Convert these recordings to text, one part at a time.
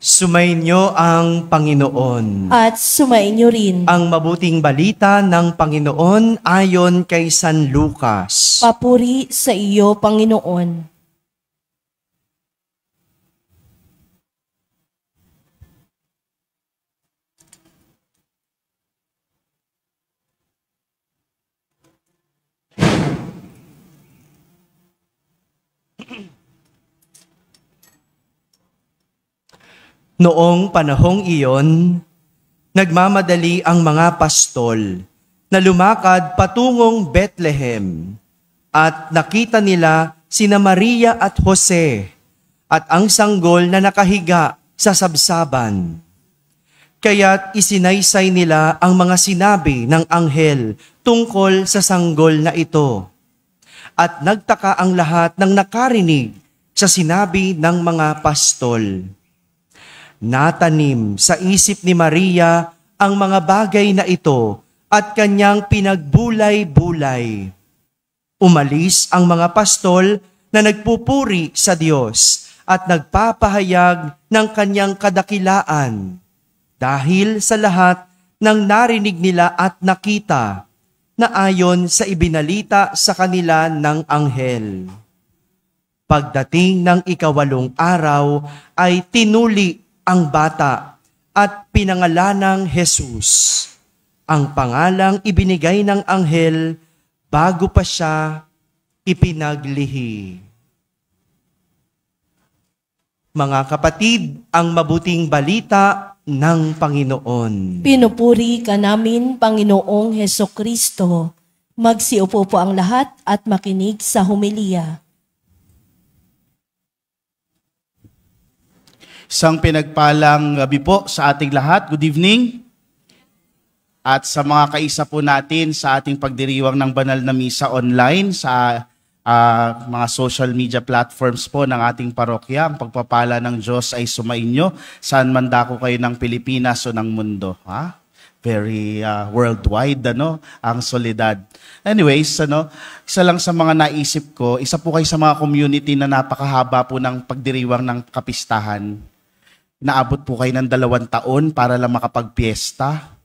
Sumainyo ang Panginoon. At sumainyo rin. Ang mabuting balita ng Panginoon ayon kay San Lucas. Papuri sa iyo, Panginoon. Noong panahong iyon, nagmamadali ang mga pastol na lumakad patungong Bethlehem at nakita nila sina Maria at Jose at ang sanggol na nakahiga sa sabsaban. Kaya't isinaysay nila ang mga sinabi ng anghel tungkol sa sanggol na ito. At nagtaka ang lahat ng nakarinig sa sinabi ng mga pastol. Natanim sa isip ni Maria ang mga bagay na ito at kanyang pinagbulay-bulay. Umalis ang mga pastol na nagpupuri sa Diyos at nagpapahayag ng kanyang kadakilaan dahil sa lahat ng narinig nila at nakita na ayon sa ibinalita sa kanila ng anghel. Pagdating ng 8 araw ay tinuli ang bata at pinangalanang Jesus, ang pangalang ibinigay ng anghel bago pa siya ipinaglihi. Mga kapatid, ang mabuting balita ng Panginoon. Pinupuri ka namin, Panginoong Hesukristo. Magsiupo po ang lahat at makinig sa homilya. Isang pinagpalang gabi po sa ating lahat. Good evening. At sa mga kaisa po natin sa ating pagdiriwang ng banal na misa online sa mga social media platforms po ng ating parokya. Ang pagpapala ng Diyos ay sumainyo saan man dako kayo ng Pilipinas o ng mundo. Very worldwide ang solidad. Anyways, isa lang sa mga naisip ko, isa po kayo sa mga community na napakahaba po ng pagdiriwang ng kapistahan. Naabot po kayo ng 2 taon para lang makapagpiesta.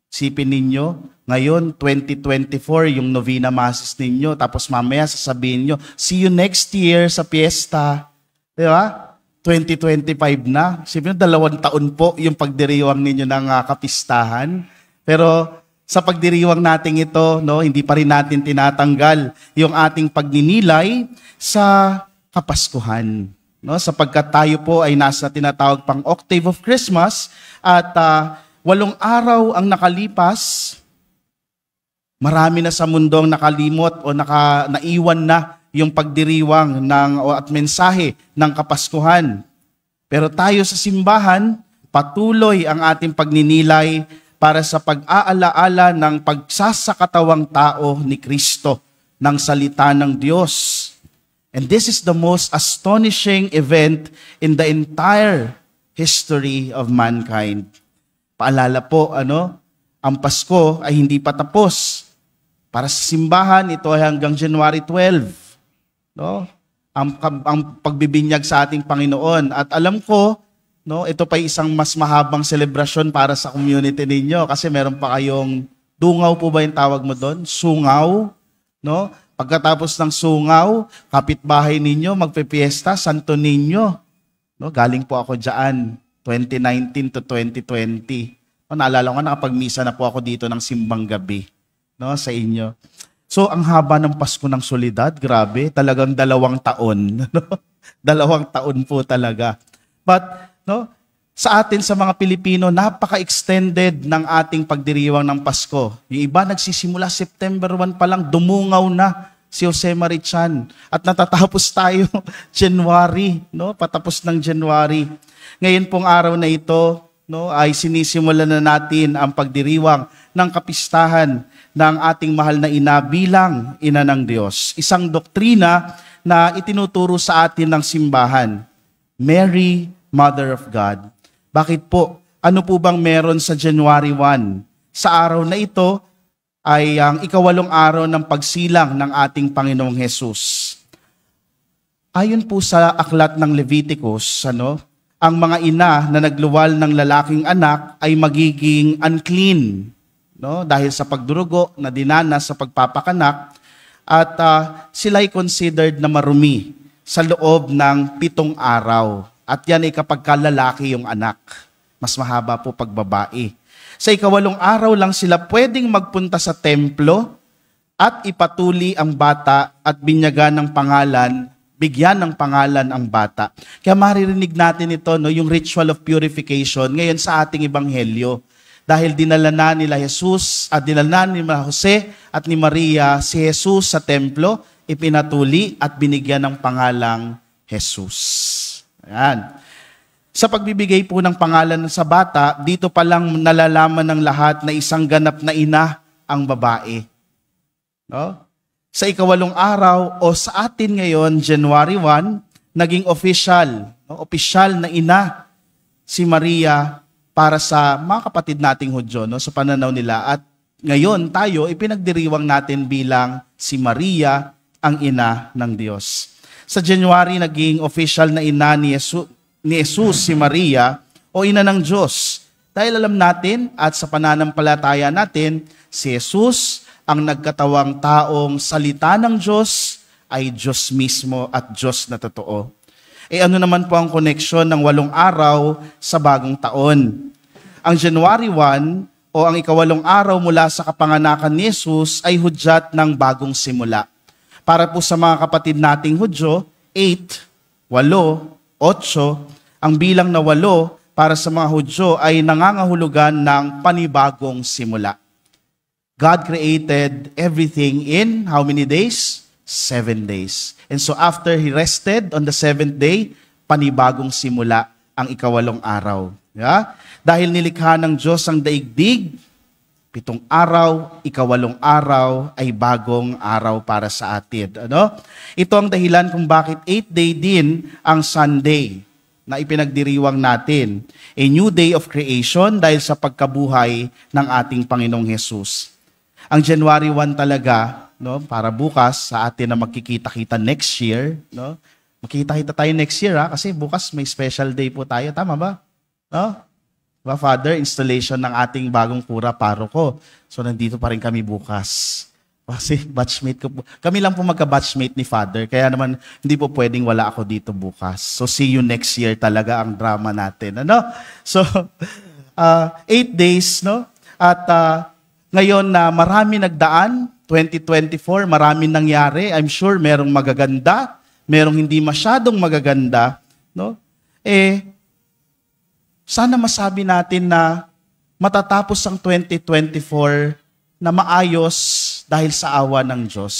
Sipin ninyo, ngayon 2024 yung novena masses ninyo, tapos mamaya sasabihin nyo, see you next year sa piesta. Di ba? 2025 na. Sipin nyo, 2 taon po yung pagdiriwang ninyo ng kapistahan. Pero sa pagdiriwang natin ito, hindi pa rin natin tinatanggal yung ating pagninilay sa Kapaskuhan. Sapagkat tayo po ay nasa tinatawag pang Octave of Christmas at 8 araw ang nakalipas, marami na sa mundong nakalimot o naiwan na yung pagdiriwang at mensahe ng Kapaskuhan. Pero tayo sa simbahan, patuloy ang ating pagninilay para sa pag-aalaala ng pagsasakatawang tao ni Kristo ng salita ng Diyos. And this is the most astonishing event in the entire history of mankind. Paalala po, ang Pasko ay hindi pa tapos. Para sa simbahan, ito ay hanggang January 12. Ang pagbibinyag sa ating Panginoon. At alam ko, ito pa isang mas mahabang selebrasyon para sa community ninyo kasi meron pa kayong dungaw po ba yung tawag mo doon? Sungaw, Pagkatapos ng sungaw, kapitbahay ninyo, magpipiesta, Santo Niño. Galing po ako dyan, 2019 to 2020. Naalala ko nakapagmisa na po ako dito ng simbang gabi sa inyo. So, ang haba ng Pasko ng Solidad, grabe, talagang 2 taon. 2 taon po talaga. But, sa atin, sa mga Pilipino, napaka-extended ng ating pagdiriwang ng Pasko. Yung iba nagsisimula September 1 pa lang, dumungaw na si Jose Marichan. At natatapos tayo January, patapos ng January. Ngayon pong araw na ito, ay sinisimulan na natin ang pagdiriwang ng kapistahan ng ating mahal na ina bilang ina ng Diyos. Isang doktrina na itinuturo sa atin ng simbahan. Mary, Mother of God. Bakit po? Ano po bang meron sa January 1? Sa araw na ito ay ang 8 araw ng pagsilang ng ating Panginoong Hesus. Ayon po sa aklat ng Leviticus, ang mga ina na nagluwal ng lalaking anak ay magiging unclean, no? Dahil sa pagdurugo na dinanas sa pagpapakanak, at sila'y considered na marumi sa loob ng 7 araw. At yan ay kapag lalaki yung anak. Mas mahaba po pag babae. Sa 8 araw lang sila pwedeng magpunta sa templo at ipatuli ang bata at bigyan ng pangalan ang bata. Kaya maririnig natin ito, no, yung ritual of purification ngayon sa ating ebanghelyo. Dahil dinala na nila Jose at ni Maria si Jesus sa templo, ipinatuli at binigyan ng pangalang Jesus. Ayan. Sa pagbibigay po ng pangalan sa bata, dito pa lang nalalaman ng lahat na isang ganap na ina ang babae. No? Sa 8 araw o sa atin ngayon, January 1, naging official na ina si Maria para sa mga kapatid nating Hudyo, no, sa pananaw nila. At ngayon tayo, ipinagdiriwang natin bilang si Maria, ang ina ng Diyos. Sa January, naging official na ina ni Jesus si Maria o ina ng Diyos. Dahil alam natin at sa pananampalataya natin, si Jesus, ang nagkatawang taong salita ng Diyos, ay Diyos mismo at Diyos na totoo. Ano naman po ang koneksyon ng 8 araw sa bagong taon? Ang January 1 o ang 8 araw mula sa kapanganakan ni Jesus ay hudyat ng bagong simula. Para po sa mga kapatid nating Hudyo, 8, 8, ang bilang na 8 para sa mga Hudyo ay nangangahulugan ng panibagong simula. God created everything in how many days? 7 days. And so after He rested on the 7th day, panibagong simula ang 8 araw. Yeah? Dahil nilikha ng Diyos ang daigdig, 7 araw, 8 araw ay bagong araw para sa atin. Ano? Ito ang dahilan kung bakit 8th day din ang Sunday na ipinagdiriwang natin. A new day of creation dahil sa pagkabuhay ng ating Panginoong Hesus. Ang January 1 talaga, no, para bukas sa atin na magkikita-kita next year, no? Magkikita-kita tayo next year kasi bukas may special day po tayo, tama ba? No? Diba, Father, installation ng ating bagong pura paroko. So nandito pa rin kami bukas. Kasi batchmate ko po. Kami lang po magka-batchmate ni Father, kaya naman hindi po pwedeng wala ako dito bukas. So see you next year talaga ang drama natin. Ano? So 8 days, no? At ngayon na marami nagdaan, 2024, marami nangyari. I'm sure merong magaganda, merong hindi masyadong magaganda, no? Sana masabi natin na matatapos ang 2024 na maayos dahil sa awa ng Diyos.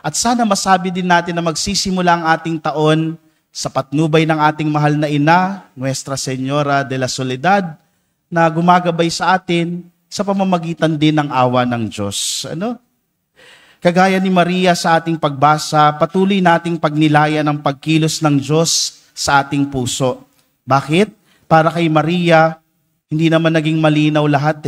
At sana masabi din natin na magsisimula ang ating taon sa patnubay ng ating mahal na ina, Nuestra Señora de la Soledad, na gumagabay sa atin sa pamamagitan din ng awa ng Diyos. Ano? Kagaya ni Maria sa ating pagbasa, patuloy nating pagnilayan ang pagkilos ng Diyos sa ating puso. Bakit? Para kay Maria, hindi naman naging malinaw lahat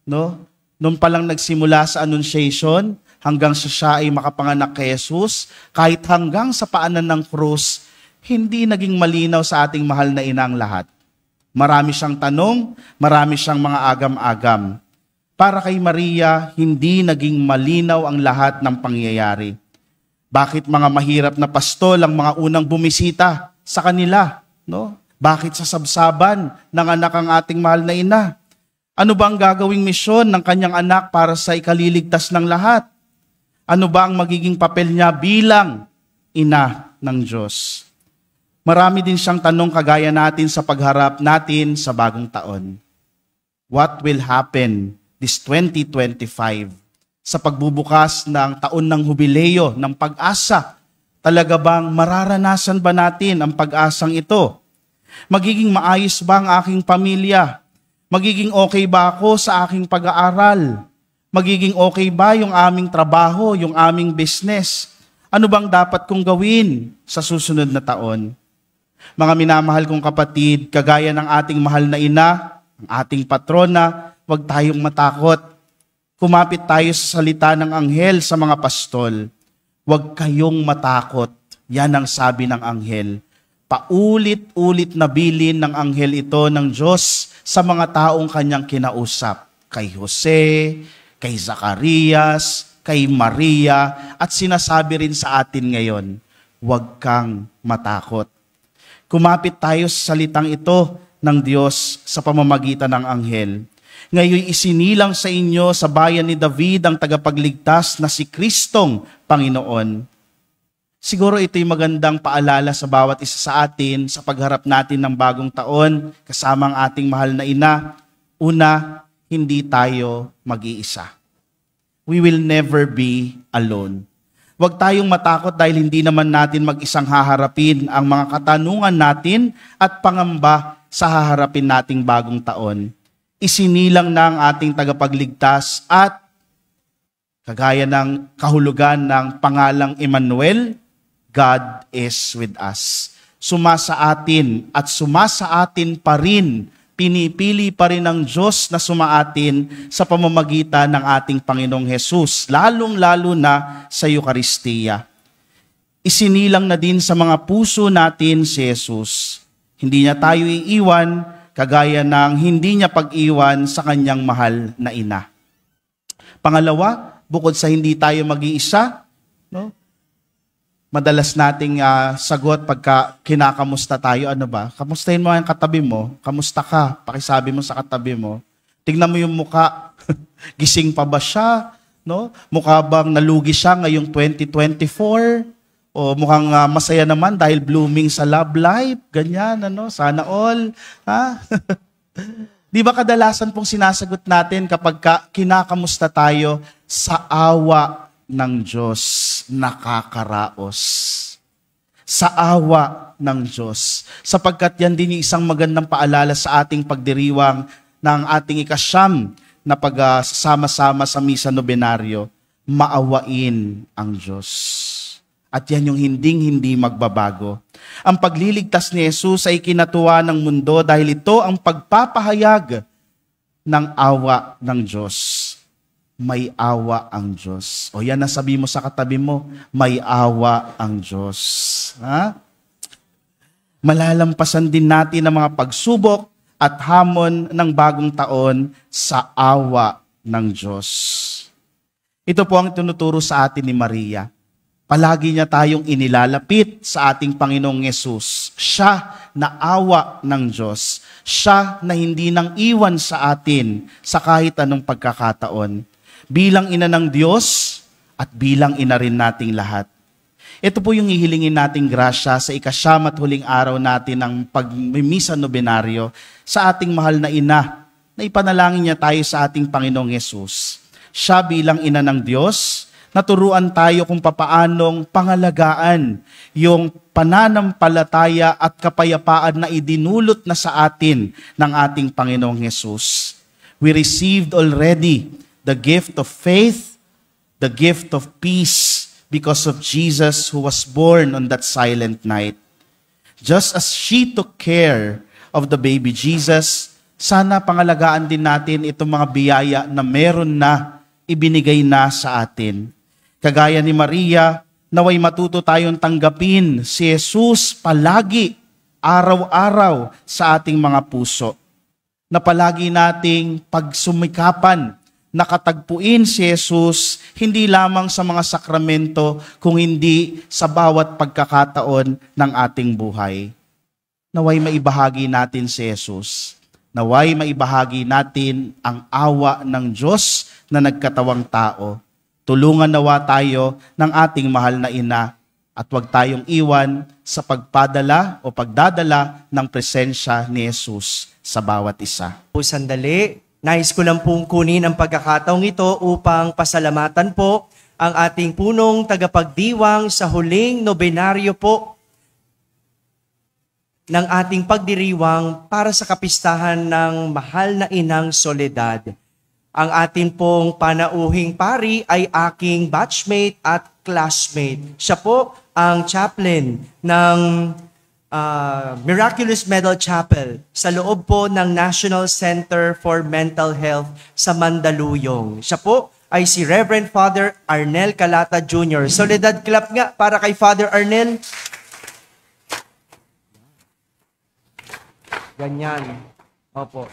no? Noon pa lang nagsimula sa Annunciation, hanggang siya ay makapanganak kay Jesus, kahit hanggang sa paanan ng krus, hindi naging malinaw sa ating mahal na ina ang lahat. Marami siyang tanong, marami siyang mga agam-agam. Para kay Maria, hindi naging malinaw ang lahat ng pangyayari. Bakit mga mahirap na pastol ang mga unang bumisita sa kanila? No? Bakit sa sabsaban ng anak ang ating mahal na ina? Ano ba ang gagawing misyon ng kanyang anak para sa ikaliligtas ng lahat? Ano ba ang magiging papel niya bilang ina ng Diyos? Marami din siyang tanong kagaya natin sa pagharap natin sa bagong taon. What will happen this 2025? Sa pagbubukas ng taon ng hubileo, ng pag-asa, talaga bang mararanasan ba natin ang pag-asang ito? Magiging maayos ba ang aking pamilya? Magiging okay ba ako sa aking pag-aaral? Magiging okay ba yung aming trabaho, yung aming business? Ano bang dapat kong gawin sa susunod na taon? Mga minamahal kong kapatid, kagaya ng ating mahal na ina, ang ating patrona, huwag tayong matakot. Kumapit tayo sa salita ng anghel sa mga pastol. Huwag kayong matakot. Yan ang sabi ng anghel. Paulit-ulit na bilin ng anghel ito ng Diyos sa mga taong kanyang kinausap. Kay Jose, kay Zacarias, kay Maria, at sinasabi rin sa atin ngayon, huwag kang matakot. Kumapit tayo sa salitang ito ng Diyos sa pamamagitan ng anghel. Ngayon isinilang sa inyo sa bayan ni David ang tagapagligtas na si Kristong Panginoon. Siguro ito'y magandang paalala sa bawat isa sa atin sa pagharap natin ng bagong taon kasama ang ating mahal na ina. Una, hindi tayo mag-iisa. We will never be alone. Huwag tayong matakot dahil hindi naman natin mag-isang haharapin ang mga katanungan natin at pangamba sa haharapin nating bagong taon. Isinilang na ang ating tagapagligtas at kagaya ng kahulugan ng pangalang Emmanuel, God is with us. Sumasa atin at sumasa atin pa rin, pinipili pa rin ng Diyos na sumaatin sa pamamagitan ng ating Panginoong Hesus, lalong-lalo na sa Eucharistia. Isinilang na din sa mga puso natin si Jesus. Hindi niya tayo iiwan, kagaya ng hindi niya pag-iwan sa kanyang mahal na ina. Pangalawa, bukod sa hindi tayo mag-iisa, no? Madalas nating sagot pagka kinakamusta tayo, ano ba? Kamustahin mo ang katabi mo. Kamusta ka? Pakisabi mo sa katabi mo. Tingnan mo yung muka. Gising pa ba siya? No? Mukha bang nalugi siya ngayong 2024? O mukhang masaya naman dahil blooming sa love life? Ganyan, ano? Sana all. Ha? Di ba kadalasan pong sinasagot natin kapag kinakamusta tayo sa awa ng Diyos nakakaraos. Sa awa ng Diyos. Sapagkat yan din yung isang magandang paalala sa ating pagdiriwang ng ating ikasyam na pagsama-sama sa Misa Nobenaryo. Maawain ang Diyos. At yan yung hinding-hindi magbabago. Ang pagliligtas ni Jesus ay kinatuwa ng mundo dahil ito ang pagpapahayag ng awa ng Diyos. May awa ang Diyos. O yan, nasabi mo sa katabi mo, may awa ang Diyos. Ha? Malalampasan din natin ang mga pagsubok at hamon ng bagong taon sa awa ng Diyos. Ito po ang tinuturo sa atin ni Maria. Palagi niya tayong inilalapit sa ating Panginoong Yesus. Siya na awa ng Diyos. Siya na hindi nang iwan sa atin sa kahit anong pagkakataon. Bilang ina ng Diyos at bilang ina rin nating lahat. Ito po yung ihilingin nating grasya sa ikasyam at huling araw natin ng pagmimisa nobenaryo sa ating mahal na ina na ipanalangin niya tayo sa ating Panginoong Yesus. Siya bilang ina ng Diyos, naturuan tayo kung papaanong pangalagaan yung pananampalataya at kapayapaan na idinulot na sa atin ng ating Panginoong Yesus. We received already the gift of faith, the gift of peace, because of Jesus who was born on that silent night. Just as she took care of the baby Jesus, sana pangalagaan din natin itong mga biyaya na meron na, ibinigay na sa atin. Kagaya ni Maria, naway matuto tayong tanggapin si Jesus palagi, araw-araw sa ating mga puso. Na palagi nating pagsumikapan, nakatagpuin si Jesus hindi lamang sa mga sakramento kung hindi sa bawat pagkakataon ng ating buhay. Naway maibahagi natin si Jesus. Naway maibahagi natin ang awa ng Diyos na nagkatawang tao. Tulungan nawa tayo ng ating mahal na ina at huwag tayong iwan sa pagpadala o pagdadala ng presensya ni Jesus sa bawat isa. Sandali. Nais ko lang pong kunin ang pagkakataong ito upang pasalamatan po ang ating punong tagapagdiwang sa huling nobenaryo po ng ating pagdiriwang para sa kapistahan ng mahal na inang Soledad. Ang atin pong panauhing pari ay aking batchmate at classmate. Siya po ang chaplain ng Miraculous Medal Chapel sa loob po ng National Center for Mental Health sa Mandaluyong. Siya po ay si Reverend Father Arnel Calata Jr. Soledad clap nga para kay Father Arnel. Ganyan. Opo.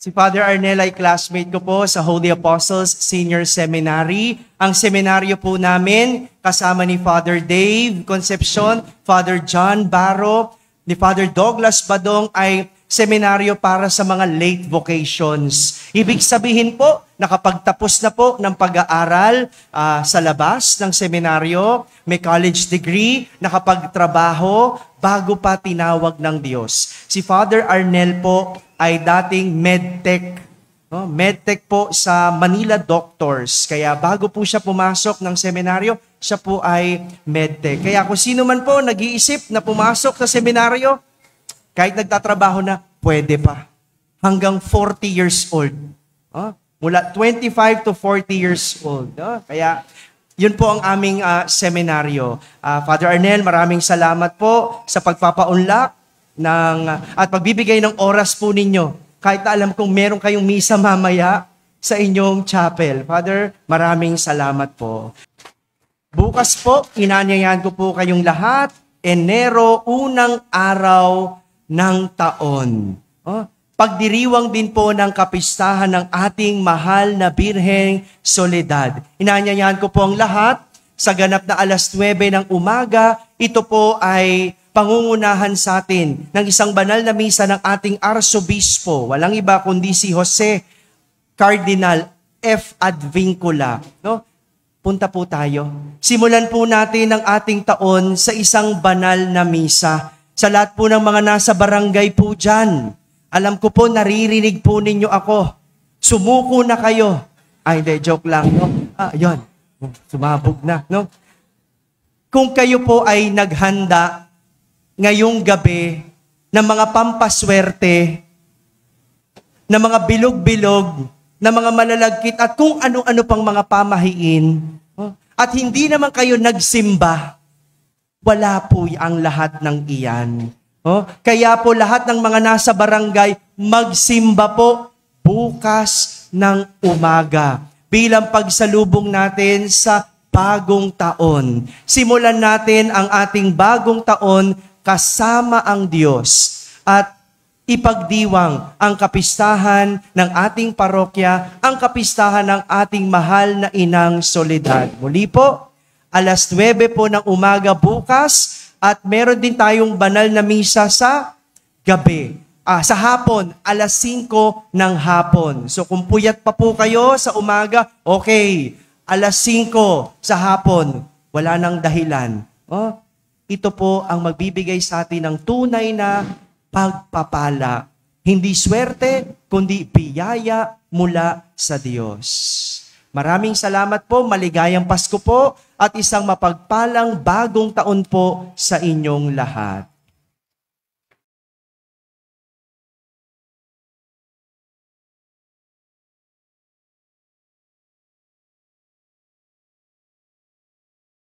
Si Father Arnel ay classmate ko po sa Holy Apostles Senior Seminary. Ang seminaryo po namin, kasama ni Father Dave Concepcion, Father John Barro, ni Father Douglas Badong, ay seminaryo para sa mga late vocations. Ibig sabihin po, nakapagtapos na po ng pag-aaral sa labas ng seminaryo, may college degree, nakapagtrabaho, bago pa tinawag ng Diyos. Si Father Arnel po ay dating medtech. Medtech po sa Manila Doctors. Kaya bago po siya pumasok ng seminaryo, siya po ay medtech. Kaya kung sino man po nag-iisip na pumasok sa seminaryo, kahit nagtatrabaho na, pwede pa. Hanggang 40 years old. Mula 25 to 40 years old. Kaya yun po ang aming seminaryo. Father Arnel, maraming salamat po sa pagpapaunlak at pagbibigay ng oras po ninyo. Kahit na alam kong meron kayong misa mamaya sa inyong chapel. Father, maraming salamat po. Bukas po, inanyayahan ko po kayong lahat, Enero, unang araw ng taon. Pagdiriwang din po ng kapistahan ng ating mahal na Birheng Soledad. Inanyayahan ko po ang lahat sa ganap na 9:00 ng umaga. Ito po ay pangungunahan sa atin ng isang banal na misa ng ating Arsobispo. Walang iba kundi si Jose Cardinal F. Advincula. Punta po tayo. Simulan po natin ang ating taon sa isang banal na misa. Sa lahat po ng mga nasa barangay po dyan, alam ko po, naririnig po ninyo ako. Sumuko na kayo. Ay, hindi, joke lang. Yun. Sumabog na. Kung kayo po ay naghanda ngayong gabi ng mga pampaswerte, ng mga bilog-bilog, ng mga malalagkit, at kung ano-ano pang mga pamahiin, at hindi naman kayo nagsimba, wala po ang lahat ng iyan. Kaya po lahat ng mga nasa barangay, magsimba po bukas ng umaga bilang pagsalubong natin sa bagong taon. Simulan natin ang ating bagong taon kasama ang Diyos at ipagdiwang ang kapistahan ng ating parokya, ang kapistahan ng ating mahal na Inang Soledad. Muli po, 9:00 po ng umaga bukas at meron din tayong banal na misa sa gabi. Sa hapon, 5:00 ng hapon. So kung puyat pa po kayo sa umaga, okay. 5:00 sa hapon, wala nang dahilan. Ito po ang magbibigay sa atin ng tunay na pagpapala. Hindi swerte, kundi biyaya mula sa Diyos. Maraming salamat po, maligayang Pasko po, at isang mapagpalang bagong taon po sa inyong lahat.